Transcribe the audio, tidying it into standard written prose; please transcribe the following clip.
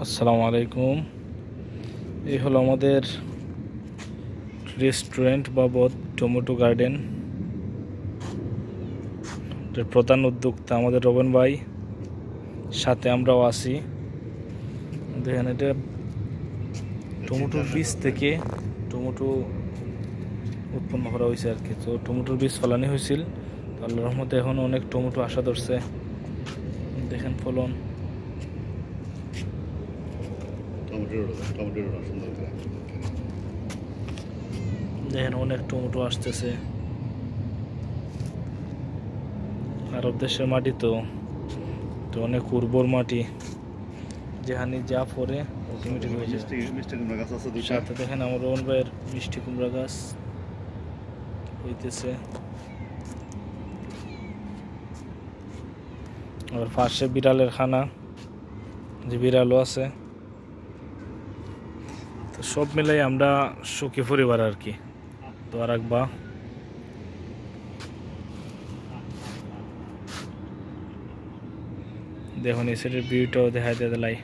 আসসালামু আলাইকুম। এই হলো আমাদের রেস্টুরেন্ট বাবদ টমেটো গার্ডেন। এর প্রধান উদ্যোক্তা আমাদের রবন ভাই, সাথে আমরাও আছি। দেখেন, এটা টমেটোর বীজ থেকে টমেটো উৎপন্ন করা হয়েছে আর কি। তো টমেটোর বীজ ফলানি হয়েছিল, তো আল্লাহর রহমতে এখন অনেক টমেটো আশা ধরছে। দেখেন ফলন, দেখেন অনেক টমেটো আসতেছে। আরব দেশের মাটি তো অনেক উর্বর মাটি, যেখানে যা পরে অটোমেটিক হয়ে যায়। সাথে দেখেন আমার রোহন ভাইয়ের মিষ্টি কুমড়া গাছ হইতেছে। আর পাশে বিড়ালের খানা, যে বিড়ালও আছে। তো সব মিলাই আমরা সুখী পরিবার আর কি। দোয়া রাখবা। দেখুন এই সাইডের ভিউটাও দেখা যায়।